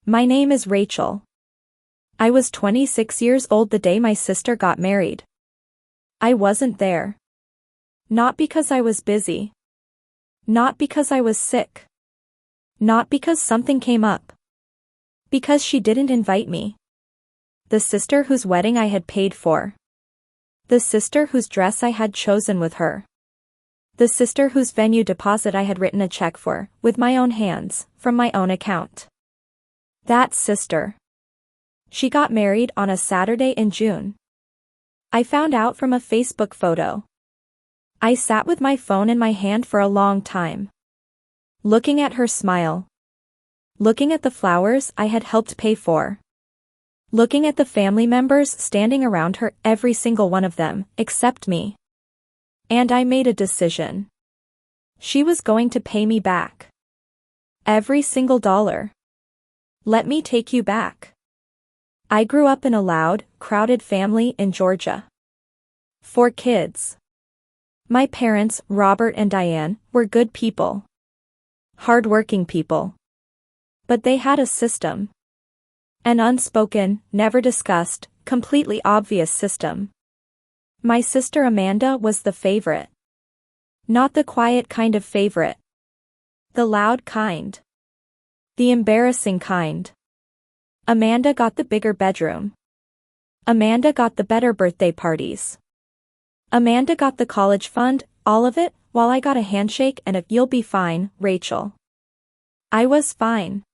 My name is Rachel. I was 26 years old the day my sister got married. I wasn't there. Not because I was busy. Not because I was sick. Not because something came up. Because she didn't invite me. The sister whose wedding I had paid for. The sister whose dress I had chosen with her. The sister whose venue deposit I had written a check for, with my own hands, from my own account. That sister. She got married on a Saturday in June. I found out from a Facebook photo. I sat with my phone in my hand for a long time. Looking at her smile. Looking at the flowers I had helped pay for. Looking at the family members standing around her, every single one of them, except me. And I made a decision. She was going to pay me back. Every single dollar. Let me take you back. I grew up in a loud, crowded family in Georgia. 4 kids. My parents, Robert and Diane, were good people. Hard-working people. But they had a system. An unspoken, never discussed, completely obvious system. My sister Amanda was the favorite. Not the quiet kind of favorite. The loud kind. The embarrassing kind. Amanda got the bigger bedroom. Amanda got the better birthday parties. Amanda got the college fund, all of it, while I got a handshake and a "you'll be fine, Rachel." I was fine.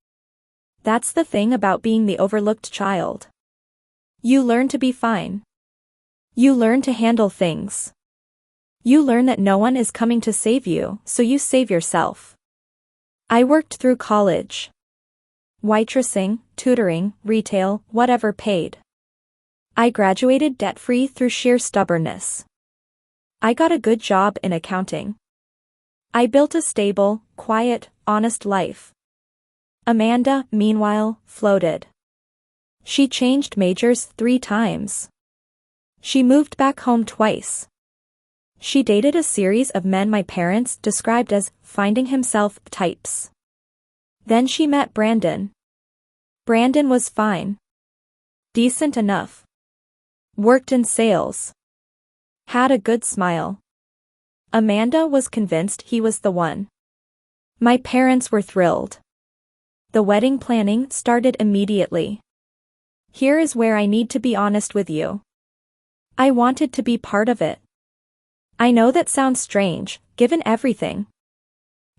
That's the thing about being the overlooked child. You learn to be fine. You learn to handle things. You learn that no one is coming to save you, so you save yourself. I worked through college. Waitressing, tutoring, retail, whatever paid. I graduated debt-free through sheer stubbornness. I got a good job in accounting. I built a stable, quiet, honest life. Amanda, meanwhile, floated. She changed majors 3 times. She moved back home twice. She dated a series of men my parents described as finding himself types. Then she met Brandon. Brandon was fine. Decent enough. Worked in sales. Had a good smile. Amanda was convinced he was the one. My parents were thrilled. The wedding planning started immediately. Here is where I need to be honest with you. I wanted to be part of it. I know that sounds strange, given everything.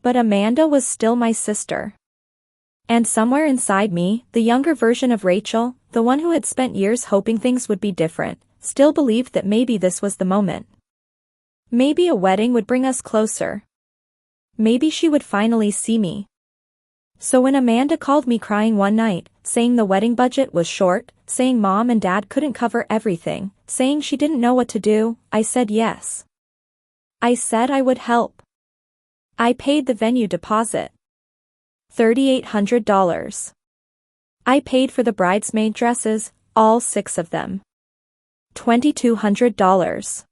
But Amanda was still my sister. And somewhere inside me, the younger version of Rachel, the one who had spent years hoping things would be different, still believed that maybe this was the moment. Maybe a wedding would bring us closer. Maybe she would finally see me. So when Amanda called me crying one night, saying the wedding budget was short, saying mom and dad couldn't cover everything, saying she didn't know what to do, I said yes. I said I would help. I paid the venue deposit. $3,800. I paid for the bridesmaid dresses, all 6 of them. $2,200.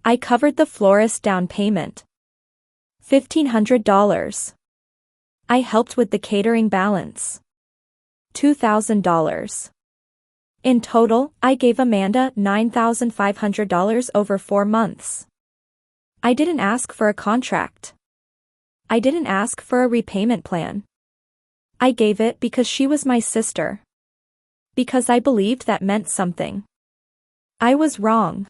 I covered the florist down payment. $1,500. I helped with the catering balance. $2,000. In total, I gave Amanda $9,500 over 4 months. I didn't ask for a contract. I didn't ask for a repayment plan. I gave it because she was my sister. Because I believed that meant something. I was wrong.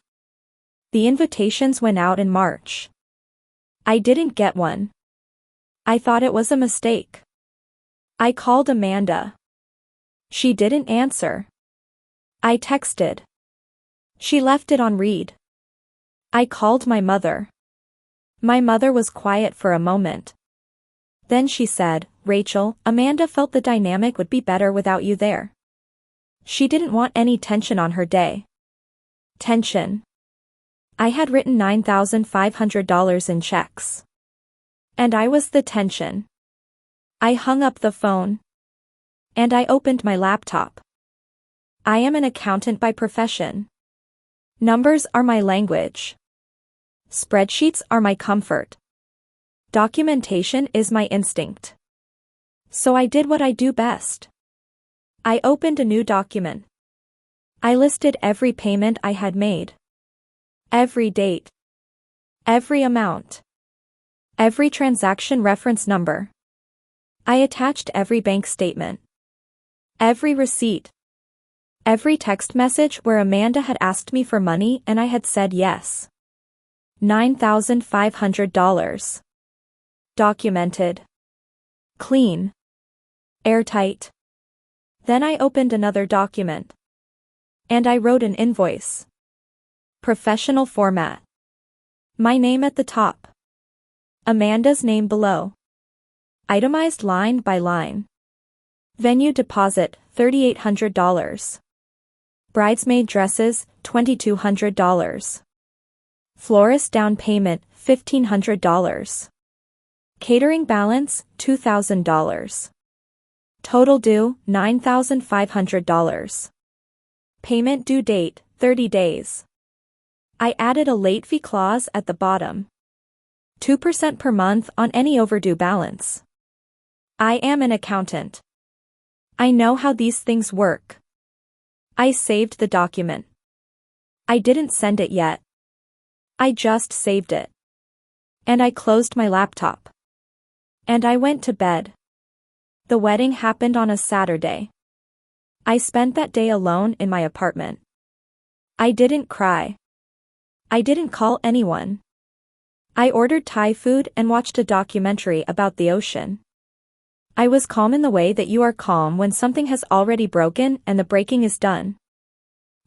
The invitations went out in March. I didn't get one. I thought it was a mistake. I called Amanda. She didn't answer. I texted. She left it on read. I called my mother. My mother was quiet for a moment. Then she said, "Rachel, Amanda felt the dynamic would be better without you there. She didn't want any tension on her day." Tension. I had written $9,500 in checks. And I was the tension. I hung up the phone. And I opened my laptop. I am an accountant by profession. Numbers are my language. Spreadsheets are my comfort. Documentation is my instinct. So I did what I do best. I opened a new document. I listed every payment I had made. Every date. Every amount. Every transaction reference number. I attached every bank statement. Every receipt. Every text message where Amanda had asked me for money and I had said yes. $9,500. Documented. Clean. Airtight. Then I opened another document. And I wrote an invoice. Professional format. My name at the top. Amanda's name below. Itemized line by line. Venue deposit, $3,800. Bridesmaid dresses, $2,200. Florist down payment, $1,500. Catering balance, $2,000. Total due, $9,500. Payment due date, 30 days. I added a late fee clause at the bottom. 2% per month on any overdue balance. I am an accountant. I know how these things work. I saved the document. I didn't send it yet. I just saved it. And I closed my laptop. And I went to bed. The wedding happened on a Saturday. I spent that day alone in my apartment. I didn't cry. I didn't call anyone. I ordered Thai food and watched a documentary about the ocean. I was calm in the way that you are calm when something has already broken and the breaking is done.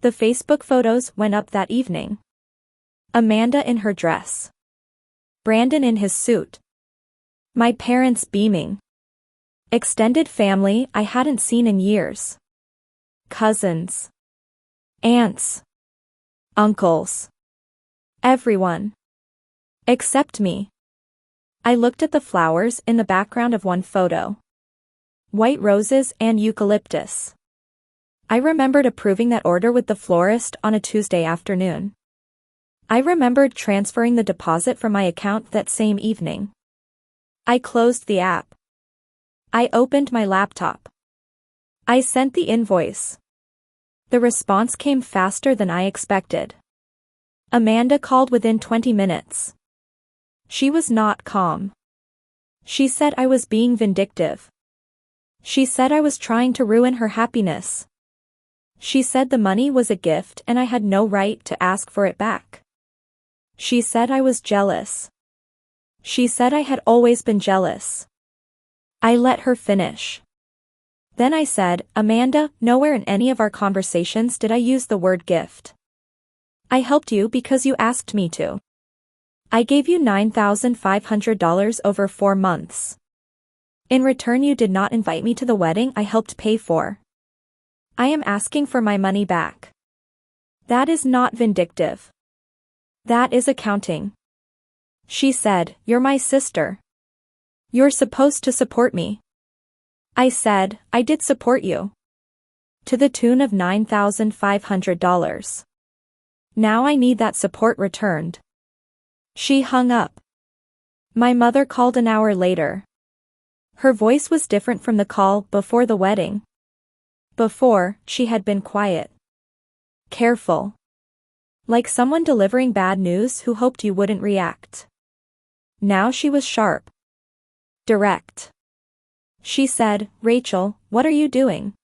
The Facebook photos went up that evening. Amanda in her dress. Brandon in his suit. My parents beaming. Extended family I hadn't seen in years. Cousins. Aunts. Uncles. Everyone. Except me. I looked at the flowers in the background of one photo. White roses and eucalyptus. I remembered approving that order with the florist on a Tuesday afternoon. I remembered transferring the deposit from my account that same evening. I closed the app. I opened my laptop. I sent the invoice. The response came faster than I expected. Amanda called within 20 minutes. She was not calm. She said I was being vindictive. She said I was trying to ruin her happiness. She said the money was a gift and I had no right to ask for it back. She said I was jealous. She said I had always been jealous. I let her finish. Then I said, Amanda, nowhere in any of our conversations did I use the word gift. I helped you because you asked me to. I gave you $9,500 over 4 months. In return, you did not invite me to the wedding I helped pay for. I am asking for my money back. That is not vindictive. That is accounting. She said, You're my sister. You're supposed to support me. I said, I did support you. To the tune of $9,500. Now I need that support returned. She hung up. My mother called an hour later. Her voice was different from the call before the wedding. Before, she had been quiet. Careful. Like someone delivering bad news who hoped you wouldn't react. Now she was sharp. Direct. She said, Rachel, what are you doing?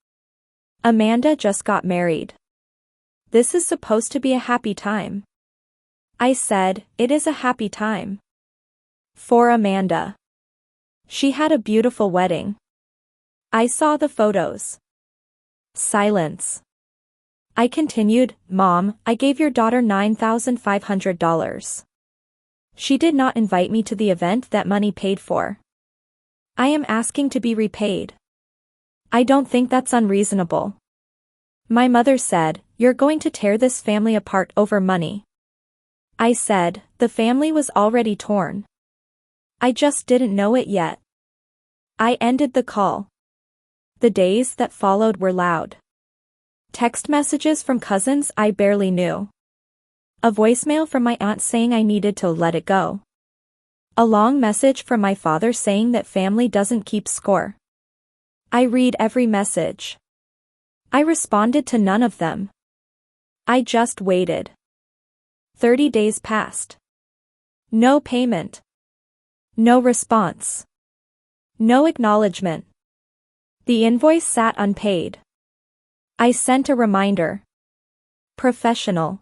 Amanda just got married. This is supposed to be a happy time. I said, it is a happy time. For Amanda. She had a beautiful wedding. I saw the photos. Silence. I continued, Mom, I gave your daughter $9,500. She did not invite me to the event that money paid for. I am asking to be repaid. I don't think that's unreasonable. My mother said, You're going to tear this family apart over money. I said, the family was already torn. I just didn't know it yet. I ended the call. The days that followed were loud. Text messages from cousins I barely knew. A voicemail from my aunt saying I needed to let it go. A long message from my father saying that family doesn't keep score. I read every message. I responded to none of them. I just waited. 30 days passed. No payment. No response. No acknowledgement. The invoice sat unpaid. I sent a reminder. Professional.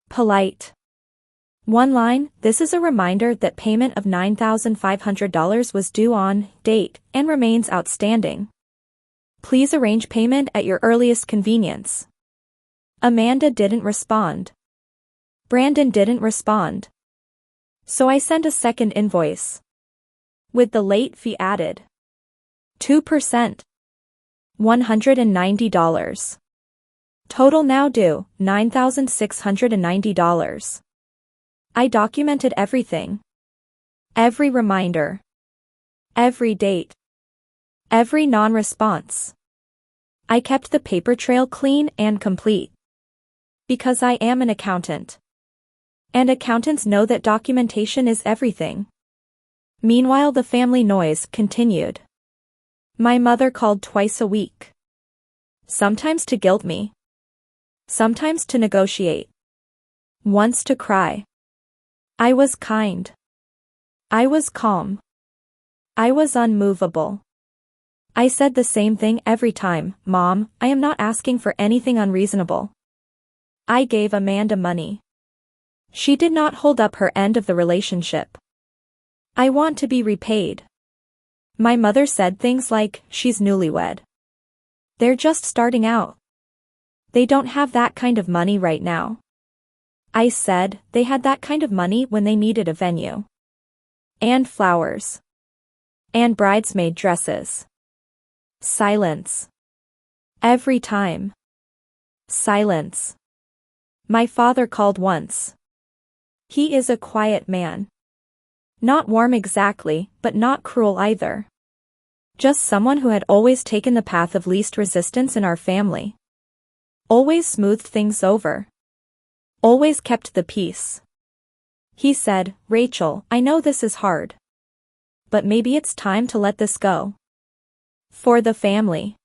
Polite. One line, this is a reminder that payment of $9,500 was due on date and remains outstanding. Please arrange payment at your earliest convenience. Amanda didn't respond. Brandon didn't respond. So I sent a second invoice. With the late fee added. 2%. $190. Total now due, $9,690. I documented everything. Every reminder. Every date. Every non-response. I kept the paper trail clean and complete. Because I am an accountant. And accountants know that documentation is everything. Meanwhile, the family noise continued. My mother called twice a week. Sometimes to guilt me. Sometimes to negotiate. Once to cry. I was kind. I was calm. I was unmovable. I said the same thing every time, Mom, I am not asking for anything unreasonable. I gave Amanda money. She did not hold up her end of the relationship. I want to be repaid. My mother said things like, she's newlywed. They're just starting out. They don't have that kind of money right now. I said, they had that kind of money when they needed a venue. And flowers. And bridesmaid dresses. Silence. Every time. Silence. My father called once. He is a quiet man. Not warm exactly, but not cruel either. Just someone who had always taken the path of least resistance in our family. Always smoothed things over. Always kept the peace. He said, Rachel, I know this is hard. But maybe it's time to let this go. For the family.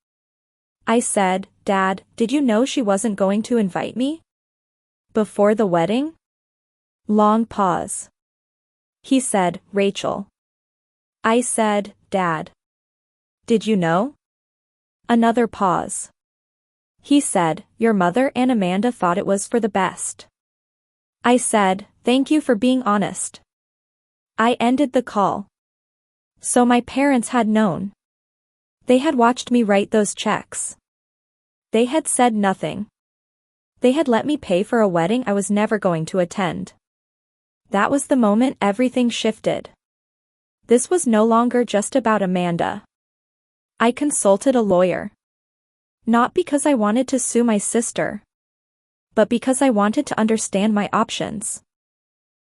I said, Dad, did you know she wasn't going to invite me? Before the wedding? Long pause. He said, Rachel. I said, Dad. Did you know? Another pause. He said, your mother and Amanda thought it was for the best. I said, thank you for being honest. I ended the call. So my parents had known. They had watched me write those checks. They had said nothing. They had let me pay for a wedding I was never going to attend. That was the moment everything shifted. This was no longer just about Amanda. I consulted a lawyer. Not because I wanted to sue my sister. But because I wanted to understand my options.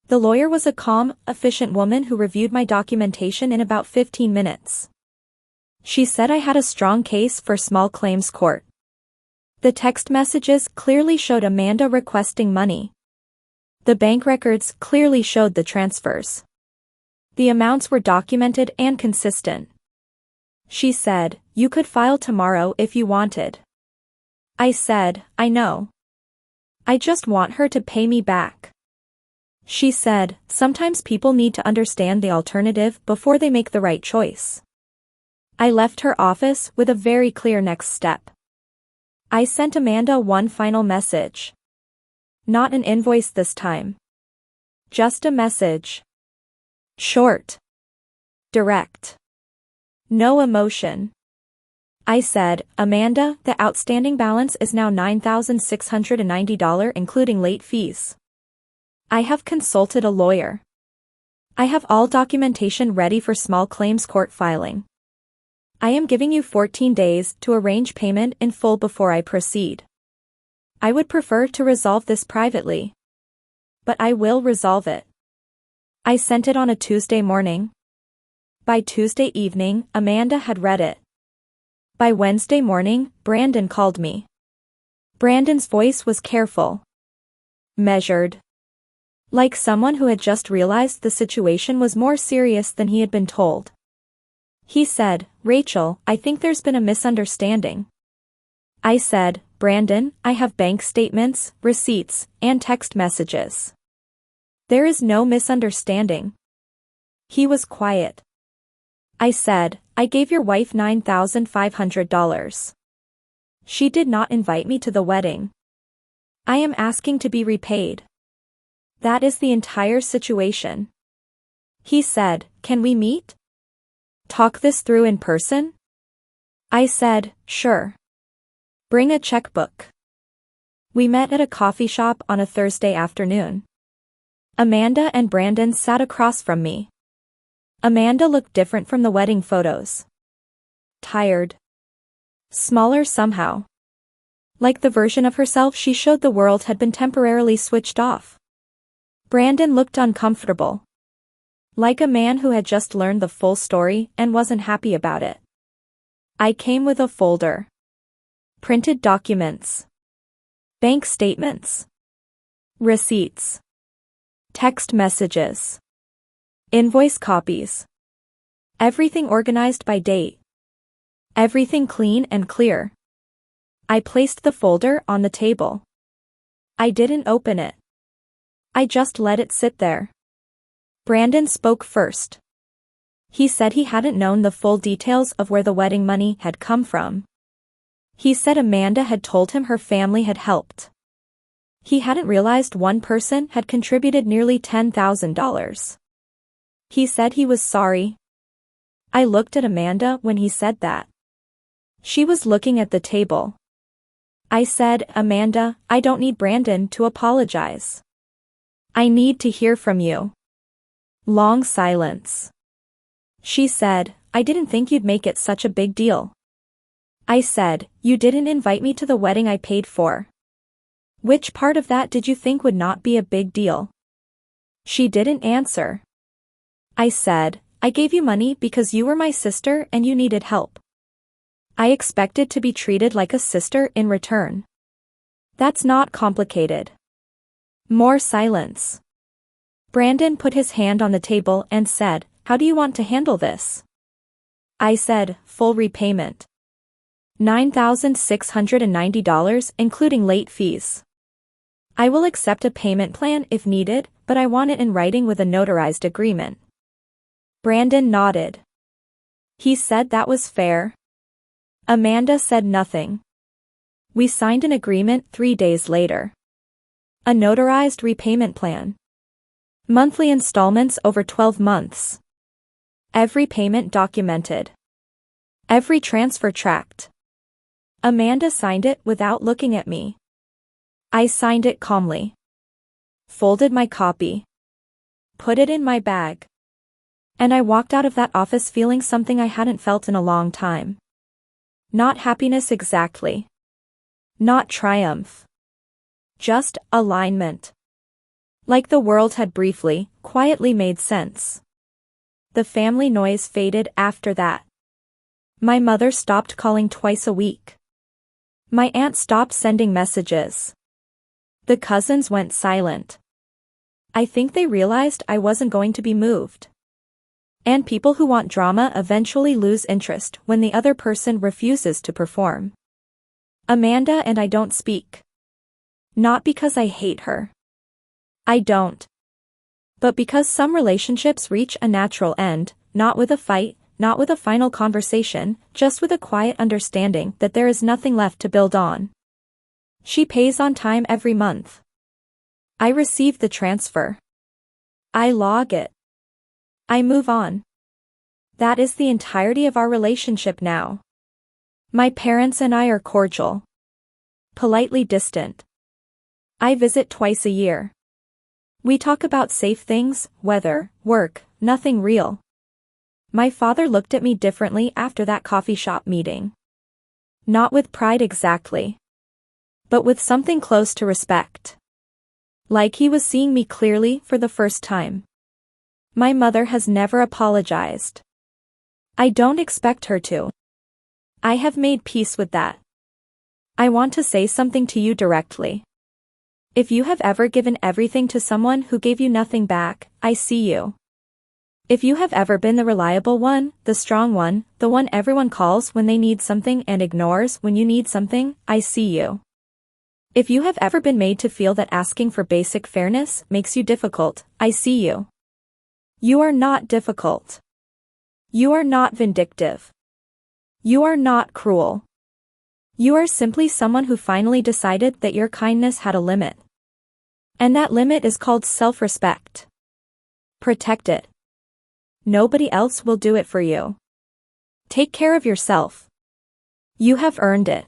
The lawyer was a calm, efficient woman who reviewed my documentation in about 15 minutes. She said I had a strong case for small claims court. The text messages clearly showed Amanda requesting money. The bank records clearly showed the transfers. The amounts were documented and consistent. She said, you could file tomorrow if you wanted. I said, I know. I just want her to pay me back. She said, sometimes people need to understand the alternative before they make the right choice. I left her office with a very clear next step. I sent Amanda one final message. Not an invoice this time. Just a message. Short. Direct. No emotion. I said, Amanda, the outstanding balance is now $9,690 including late fees. I have consulted a lawyer. I have all documentation ready for small claims court filing. I am giving you 14 days to arrange payment in full before I proceed. I would prefer to resolve this privately. But I will resolve it. I sent it on a Tuesday morning. By Tuesday evening, Amanda had read it. By Wednesday morning, Brandon called me. Brandon's voice was careful. Measured. Like someone who had just realized the situation was more serious than he had been told. He said, Rachel, I think there's been a misunderstanding. I said, Brandon, I have bank statements, receipts, and text messages. There is no misunderstanding. He was quiet. I said, I gave your wife $9,500. She did not invite me to the wedding. I am asking to be repaid. That is the entire situation. He said, can we meet? Talk this through in person? I said, sure. Bring a checkbook. We met at a coffee shop on a Thursday afternoon. Amanda and Brandon sat across from me. Amanda looked different from the wedding photos. Tired. Smaller somehow. Like the version of herself she showed the world had been temporarily switched off. Brandon looked uncomfortable. Like a man who had just learned the full story and wasn't happy about it. I came with a folder. Printed documents. Bank statements. Receipts. Text messages. Invoice copies. Everything organized by date. Everything clean and clear. I placed the folder on the table. I didn't open it. I just let it sit there. Brandon spoke first. He said he hadn't known the full details of where the wedding money had come from. He said Amanda had told him her family had helped. He hadn't realized one person had contributed nearly $10,000. He said he was sorry. I looked at Amanda when he said that. She was looking at the table. I said, Amanda, I don't need Brandon to apologize. I need to hear from you. Long silence. She said, I didn't think you'd make it such a big deal. I said, you didn't invite me to the wedding I paid for. Which part of that did you think would not be a big deal? She didn't answer. I said, I gave you money because you were my sister and you needed help. I expected to be treated like a sister in return. That's not complicated. More silence. Brandon put his hand on the table and said, how do you want to handle this? I said, full repayment. $9,690 including late fees. I will accept a payment plan if needed, but I want it in writing with a notarized agreement. Brandon nodded. He said that was fair. Amanda said nothing. We signed an agreement 3 days later. A notarized repayment plan. Monthly installments over 12 months. Every payment documented. Every transfer tracked. Amanda signed it without looking at me. I signed it calmly. Folded my copy. Put it in my bag. And I walked out of that office feeling something I hadn't felt in a long time. Not happiness exactly. Not triumph. Just alignment. Like the world had briefly, quietly made sense. The family noise faded after that. My mother stopped calling twice a week. My aunt stopped sending messages. The cousins went silent. I think they realized I wasn't going to be moved. And people who want drama eventually lose interest when the other person refuses to perform. Amanda and I don't speak. Not because I hate her. I don't. But because some relationships reach a natural end, not with a fight, not with a final conversation, just with a quiet understanding that there is nothing left to build on. She pays on time every month. I receive the transfer. I log it. I move on. That is the entirety of our relationship now. My parents and I are cordial. Politely distant. I visit twice a year. We talk about safe things, weather, work, nothing real. My father looked at me differently after that coffee shop meeting. Not with pride exactly. But with something close to respect. Like he was seeing me clearly for the first time. My mother has never apologized. I don't expect her to. I have made peace with that. I want to say something to you directly. If you have ever given everything to someone who gave you nothing back, I see you. If you have ever been the reliable one, the strong one, the one everyone calls when they need something and ignores when you need something, I see you. If you have ever been made to feel that asking for basic fairness makes you difficult, I see you. You are not difficult. You are not vindictive. You are not cruel. You are simply someone who finally decided that your kindness had a limit. And that limit is called self-respect. Protect it. Nobody else will do it for you. Take care of yourself. You have earned it.